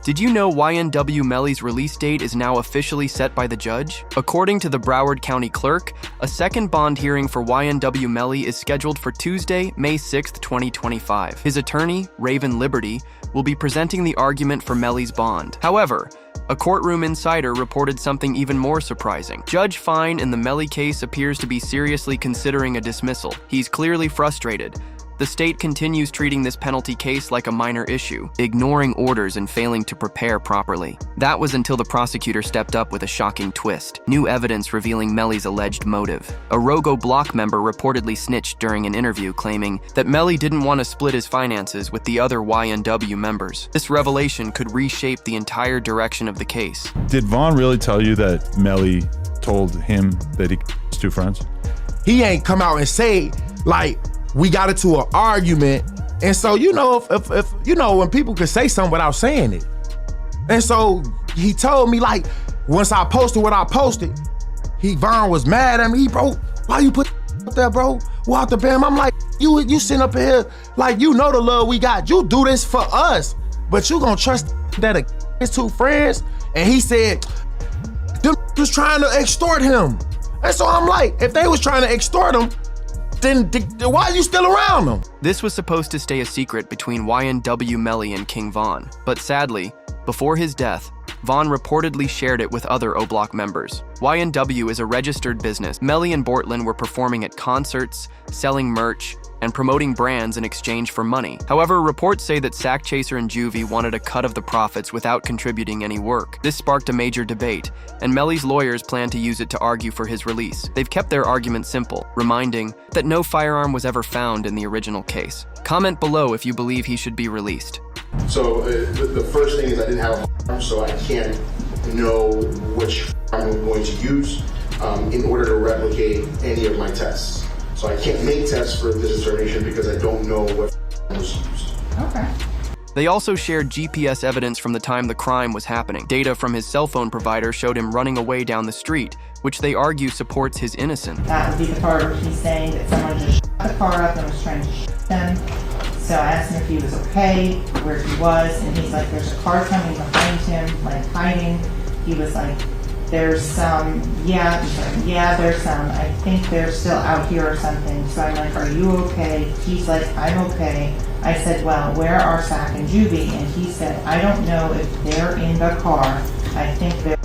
Did you know YNW Melly's release date is now officially set by the judge? According to the Broward County Clerk, a second bond hearing for YNW Melly is scheduled for Tuesday, May 6, 2025. His attorney, Raven Liberty, will be presenting the argument for Melly's bond. However, a courtroom insider reported something even more surprising. Judge Fine in the Melly case appears to be seriously considering a dismissal. He's clearly frustrated. The state continues treating this penalty case like a minor issue, ignoring orders and failing to prepare properly. That was until the prosecutor stepped up with a shocking twist. New evidence revealing Melly's alleged motive. A Rogo Block member reportedly snitched during an interview claiming that Melly didn't want to split his finances with the other YNW members. This revelation could reshape the entire direction of the case. Did Vaughn really tell you that Melly told him that he was two friends? He ain't come out and say, like, we got into an argument. And so, if you know, when people can say something without saying it. And so he told me, like, once I posted what I posted, Vaughn was mad at me. Bro, why you put up there, bro? Walk the bam. I'm like, you sitting up here, like, you know the love we got. You do this for us, but you gonna trust that his two friends? And he said, them was trying to extort him. And so I'm like, if they was trying to extort him, then why are you still around them? This was supposed to stay a secret between YNW Melly and King Vaughn, but sadly, before his death, Vaughn reportedly shared it with other O-Block members. YNW is a registered business. Melly and Bortland were performing at concerts, selling merch, and promoting brands in exchange for money. However, reports say that Sack Chaser and Juvie wanted a cut of the profits without contributing any work. This sparked a major debate, and Melly's lawyers plan to use it to argue for his release. They've kept their argument simple, reminding that no firearm was ever found in the original case. Comment below if you believe he should be released. So the first thing is I didn't have a firearm, so I can't know which firearm I'm going to use in order to replicate any of my tests. So I can't make tests for this determination because I don't know what was used. Okay. They also shared GPS evidence from the time the crime was happening. Data from his cell phone provider showed him running away down the street, which they argue supports his innocence. That would be the part where he's saying that someone just shot the car up and was trying to shoot him. So I asked him if he was okay, where he was, and he's like, there's a car coming behind him, like hiding. He was like, there's some, yeah, he's like, yeah, there's some, I think they're still out here or something. So I'm like, are you okay? He's like, I'm okay. I said, well, where are Sack and Juvie? And he said, I don't know if they're in the car. I think they're...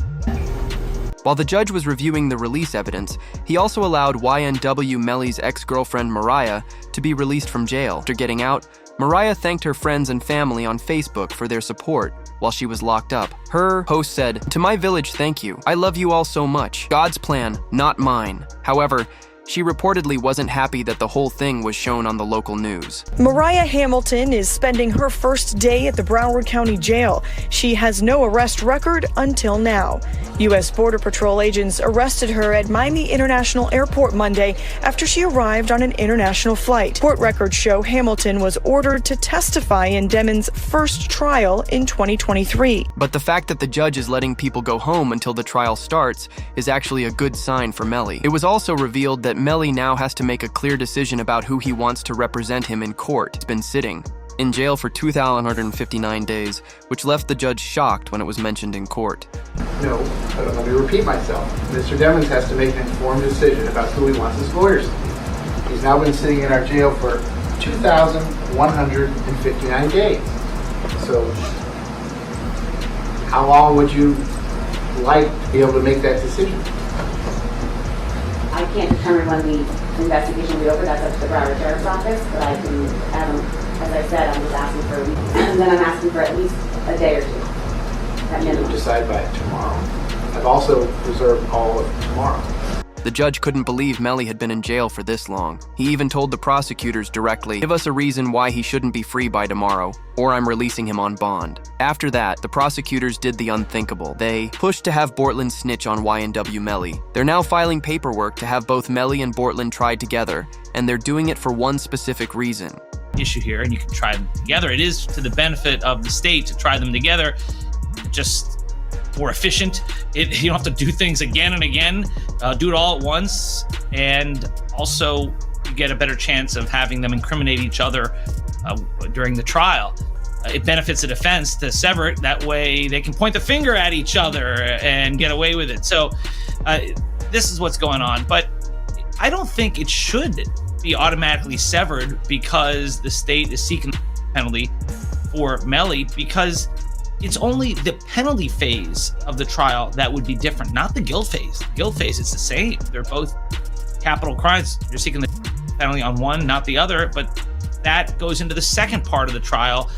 While the judge was reviewing the release evidence, he also allowed YNW Melly's ex-girlfriend Mariah to be released from jail. After getting out, Mariah thanked her friends and family on Facebook for their support while she was locked up. Her post said, "To my village, thank you. I love you all so much. God's plan, not mine." However, she reportedly wasn't happy that the whole thing was shown on the local news. Mariah Hamilton is spending her first day at the Broward County Jail. She has no arrest record until now. U.S. Border Patrol agents arrested her at Miami International Airport Monday after she arrived on an international flight. Court records show Hamilton was ordered to testify in Demon's first trial in 2023. But the fact that the judge is letting people go home until the trial starts is actually a good sign for Melly. It was also revealed that Melly now has to make a clear decision about who he wants to represent him in court. He's been sitting in jail for 2,159 days, which left the judge shocked when it was mentioned in court. No, but let me repeat myself. Mr. Demons has to make an informed decision about who he wants as lawyers. He's now been sitting in our jail for 2,159 days. So, how long would you like to be able to make that decision? I can't determine when the investigation will be over. That's up to the Broward Sheriff's Office, but I can, as I said, I'm just asking for a week. And then I'm asking for at least a day or two. You can decide by tomorrow. I've also reserved all of tomorrow. The judge couldn't believe Melly had been in jail for this long. He even told the prosecutors directly, "Give us a reason why he shouldn't be free by tomorrow, or I'm releasing him on bond." After that, the prosecutors did the unthinkable. They pushed to have Bortland snitch on YNW Melly. They're now filing paperwork to have both Melly and Bortland tried together, and they're doing it for one specific reason. Issue here, and you can try them together. It is to the benefit of the state to try them together. Just more efficient. You don't have to do things again and again. Do it all at once, and also you get a better chance of having them incriminate each other during the trial. it benefits the defense to sever it. That way they can point the finger at each other and get away with it. So this is what's going on. But I don't think it should be automatically severed because the state is seeking the penalty for Melly, because it's only the penalty phase of the trial that would be different, not the guilt phase. The guilt phase is the same. They're both capital crimes. You're seeking the penalty on one, not the other, but that goes into the second part of the trial,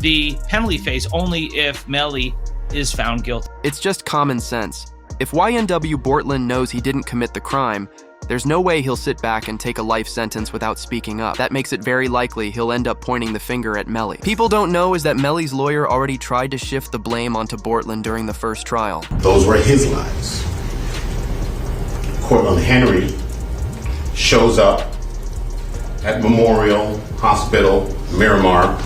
the penalty phase, only if Melly is found guilty. It's just common sense. If YNW Bortland knows he didn't commit the crime, there's no way he'll sit back and take a life sentence without speaking up. That makes it very likely he'll end up pointing the finger at Melly. People don't know is that Melly's lawyer already tried to shift the blame onto Bortland during the first trial. Those were his lies. Cortland Henry shows up at Memorial Hospital, Miramar.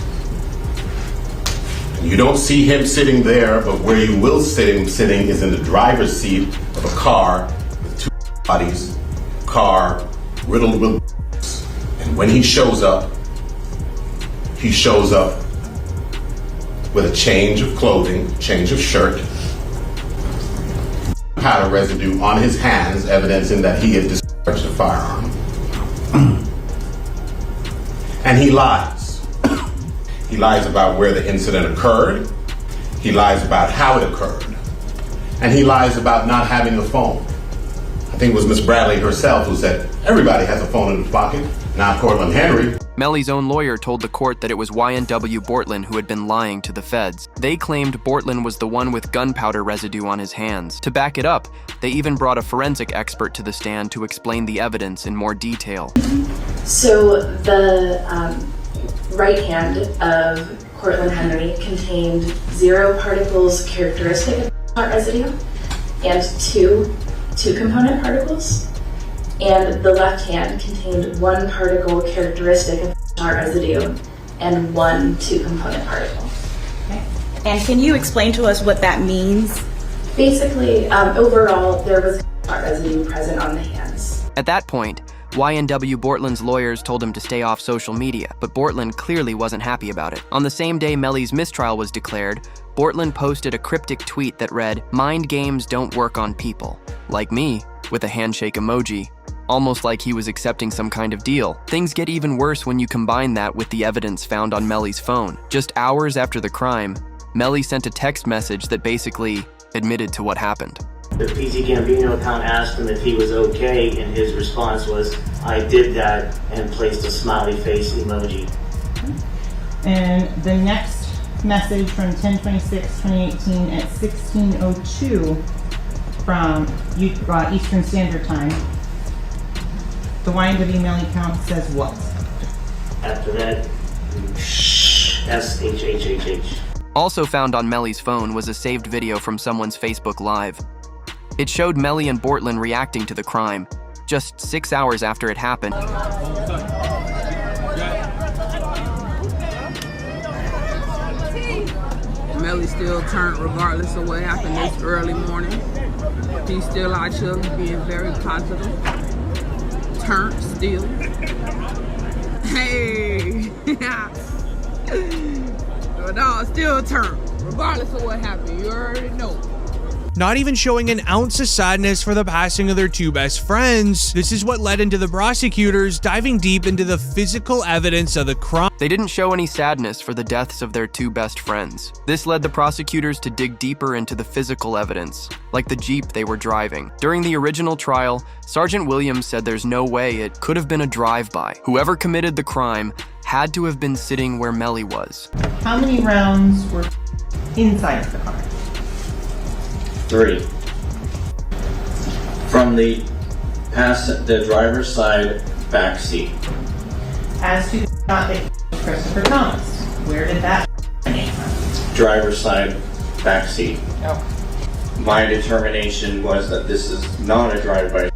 You don't see him sitting there, but where you will see him sitting is in the driver's seat of a car with two bodies, car riddled with bullets. And when he shows up with a change of clothing, change of shirt, powder residue on his hands, evidencing that he had discharged a firearm. And he lies. He lies about where the incident occurred. He lies about how it occurred. And he lies about not having a phone. I think it was Miss Bradley herself who said, everybody has a phone in his pocket, not Cortland Henry. Melly's own lawyer told the court that it was YNW Bortland who had been lying to the feds. They claimed Bortland was the one with gunpowder residue on his hands. To back it up, they even brought a forensic expert to the stand to explain the evidence in more detail. So the right hand of Cortland Henry contained 0 particles characteristic of hot residue and two component particles, and the left hand contained 1 particle characteristic of hot residue and 1 two-component particle. Okay. And can you explain to us what that means? Basically, overall, there was hot residue present on the hands. At that point, YNW Bortland's lawyers told him to stay off social media, but Bortland clearly wasn't happy about it. On the same day Melly's mistrial was declared, Bortland posted a cryptic tweet that read, "Mind games don't work on people. Like me," with a handshake emoji, almost like he was accepting some kind of deal. Things get even worse when you combine that with the evidence found on Melly's phone. Just hours after the crime, Melly sent a text message that basically admitted to what happened. The PZ Gambino account asked him if he was okay, and his response was, "I did that," and placed a smiley face emoji. And the next message from 10/26/2018 at 16:02 from Eastern Standard Time. The YNW Melly account says what? After that, SHHHH. Also found on Melly's phone was a saved video from someone's Facebook Live. It showed Melly and Bortland reacting to the crime, just 6 hours after it happened. Melly still turned regardless of what happened this early morning. He's still out here being very positive. Turned still. Hey! No, still turned, regardless of what happened. You already know. Not even showing an ounce of sadness for the passing of their 2 best friends. This is what led into the prosecutors diving deep into the physical evidence of the crime. They didn't show any sadness for the deaths of their 2 best friends. This led the prosecutors to dig deeper into the physical evidence, like the Jeep they were driving. During the original trial, Sergeant Williams said there's no way it could have been a drive-by. Whoever committed the crime had to have been sitting where Melly was. How many rounds were inside the car? 3. From the driver's side back seat. As to the shot that killed Christopher Thomas, where did that emanate from? Driver's side back seat. Oh. My determination was that this is not a drive-by,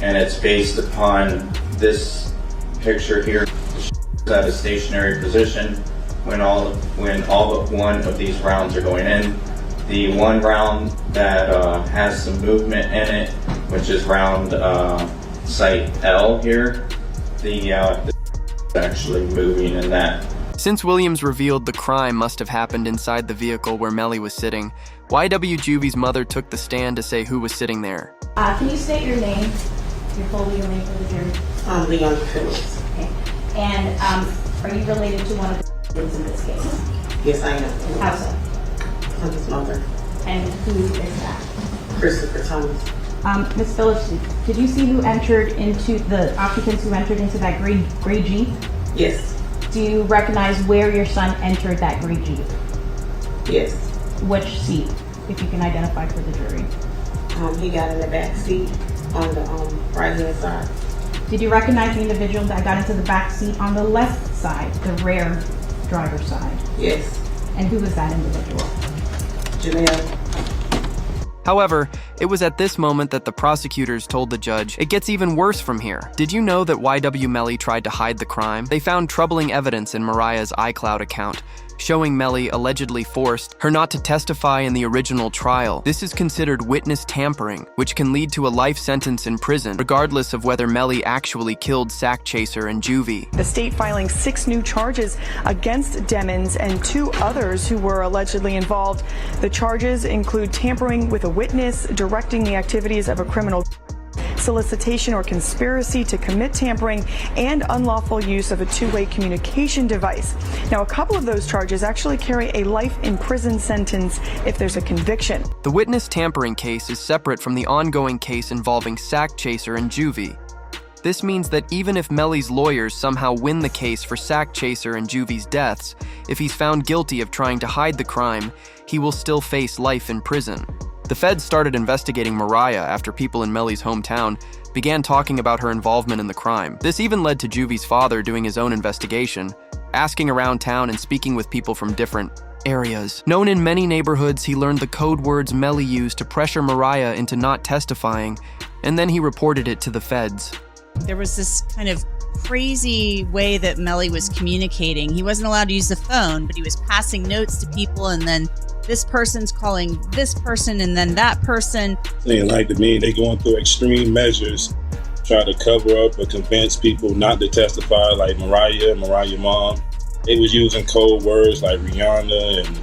and it's based upon this picture here at a stationary position when all but one of these rounds are going in. The one round that has some movement in it, which is round site L here, the actually moving in that Since Williams revealed the crime must have happened inside the vehicle where Melly was sitting, YW Juvie's mother took the stand to say who was sitting there. Can you state your name, your full legal name for the jury? I'm Leon Phillips. Okay. And are you related to one of the victims in this case? Yes, I am. How so? I'm his mother. And who is that? Christopher Thomas. Ms. Phillips, did you see who entered into the occupants who entered into that gray Jeep? Yes. Do you recognize where your son entered that gray Jeep? Yes. Which seat, if you can identify for the jury? He got in the back seat on the right hand side. Did you recognize the individual that got into the back seat on the left side, the rear driver's side? Yes. And who was that individual? Janelle. However, it was at this moment that the prosecutors told the judge, it gets even worse from here. Did you know that YW Melly tried to hide the crime? They found troubling evidence in Mariah's iCloud account, showing Melly allegedly forced her not to testify in the original trial. This is considered witness tampering, which can lead to a life sentence in prison, regardless of whether Melly actually killed Sack Chaser and Juvie. The state filing 6 new charges against Demmons and 2 others who were allegedly involved. The charges include tampering with a witness, directing the activities of a criminal, solicitation or conspiracy to commit tampering, and unlawful use of a two-way communication device. Now, a couple of those charges actually carry a life in prison sentence if there's a conviction. The witness tampering case is separate from the ongoing case involving Sack Chaser and Juvie. This means that even if Melly's lawyers somehow win the case for Sack Chaser and Juvie's deaths, if he's found guilty of trying to hide the crime, he will still face life in prison. The feds started investigating Mariah after people in Melly's hometown began talking about her involvement in the crime. This even led to Juvie's father doing his own investigation, asking around town and speaking with people from different areas. Known in many neighborhoods, he learned the code words Melly used to pressure Mariah into not testifying, and then he reported it to the feds. There was this kind of crazy way that Melly was communicating. He wasn't allowed to use the phone, but he was passing notes to people, and then this person's calling this person and then that person. Saying like to me, they going through extreme measures, try to cover up or convince people not to testify, like Mariah mom. They was using code words like Rihanna and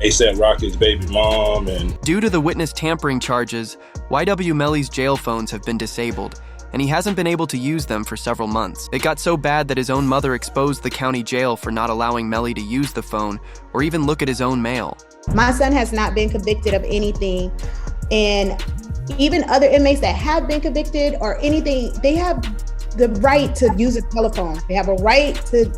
A$AP Rocky's baby mom. And due to the witness tampering charges, YW Melly's jail phones have been disabled, and he hasn't been able to use them for several months. It got so bad that his own mother exposed the county jail for not allowing Melly to use the phone or even look at his own mail. My son has not been convicted of anything, and even other inmates that have been convicted or anything, they have the right to use a telephone. They have a right to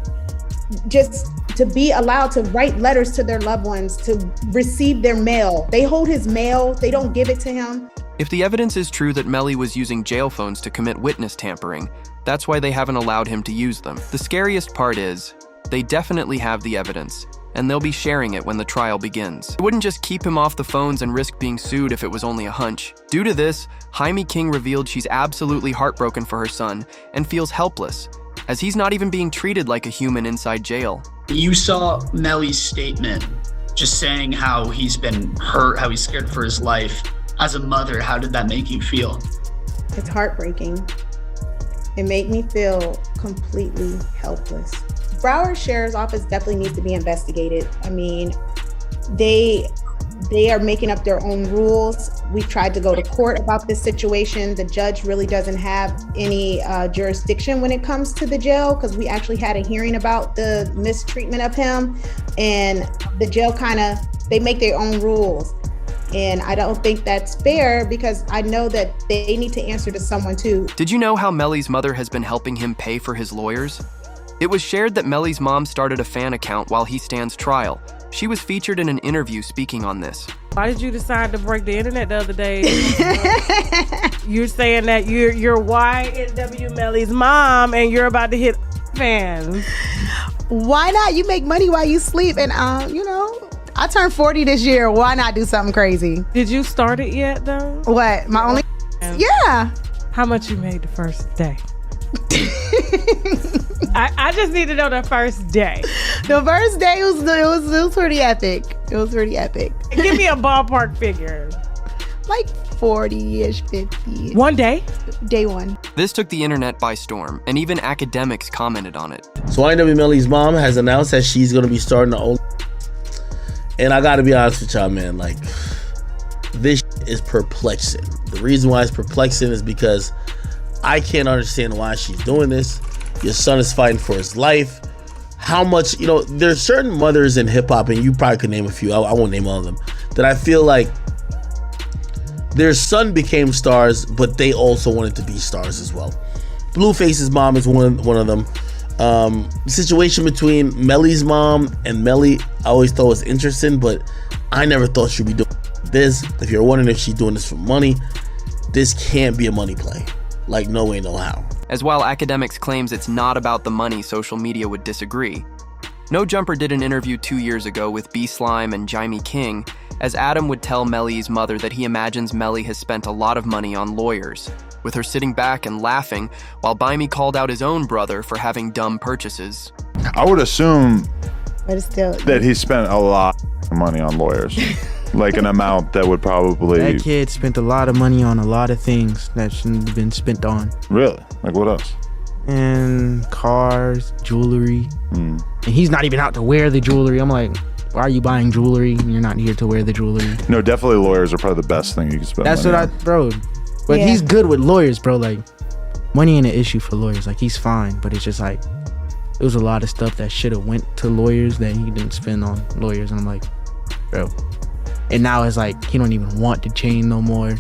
be allowed to write letters to their loved ones, to receive their mail. They hold his mail, they don't give it to him. If the evidence is true that Melly was using jail phones to commit witness tampering, that's why they haven't allowed him to use them. The scariest part is, they definitely have the evidence, and they'll be sharing it when the trial begins. It wouldn't just keep him off the phones and risk being sued if it was only a hunch. Due to this, Jaime King revealed she's absolutely heartbroken for her son and feels helpless, as he's not even being treated like a human inside jail. You saw Melly's statement, just saying how he's been hurt, how he's scared for his life. As a mother, how did that make you feel? It's heartbreaking. It made me feel completely helpless. Broward Sheriff's Office definitely needs to be investigated. I mean, they are making up their own rules. We've tried to go to court about this situation. The judge really doesn't have any jurisdiction when it comes to the jail, because we actually had a hearing about the mistreatment of him, and the jail they make their own rules. And I don't think that's fair, because I know that they need to answer to someone too. Did you know how Melly's mother has been helping him pay for his lawyers? It was shared that Melly's mom started a fan account while he stands trial. She was featured in an interview speaking on this. Why did you decide to break the internet the other day? You're saying that you're YNW Melly's mom and you're about to hit fans. Why not? You make money while you sleep, and I turned 40 this year. Why not do something crazy? Did you start it yet, though? What? My only? Yeah. How much you made the first day? I just need to know the first day. The first day was pretty epic. It was pretty epic. Give me a ballpark figure. like 40-ish, 50. One day? Day one. This took the internet by storm, and even academics commented on it. So YNW Melly's mom has announced that she's gonna be starting to own. And I gotta be honest with y'all, man, like, this is perplexing. The reason why it's perplexing is because I can't understand why she's doing this. Your son is fighting for his life. How much, you know, there's certain mothers in hip hop, and you probably could name a few, I won't name all of them, that I feel like their son became stars, but they also wanted to be stars as well. Blueface's mom is one of them. The situation between Melly's mom and Melly, I always thought was interesting, but I never thought she'd be doing this. If you're wondering if she's doing this for money, this can't be a money play. Like, no way, no how. As while academics claims it's not about the money, social media would disagree. No Jumper did an interview 2 years ago with B Slime and Jaime King, as Adam would tell Melly's mother that he imagines Melly has spent a lot of money on lawyers, with her sitting back and laughing while Jaime called out his own brother for having dumb purchases. I would assume but it's still that he spent a lot of money on lawyers. Like an amount that would probably... That kid spent a lot of money on a lot of things that shouldn't have been spent on. Really? Like what else? And cars, jewelry. And he's not even out to wear the jewelry. I'm like, why are you buying jewelry and you're not here to wear the jewelry? No, definitely lawyers are probably the best thing you can spend That's money what on. bro. But Yeah. he's good with lawyers, bro. Like, money ain't an issue for lawyers. Like, he's fine, but it's just like, it was a lot of stuff that should have went to lawyers that he didn't spend on lawyers. And I'm like, bro. And now it's like, he don't even want the chain no more.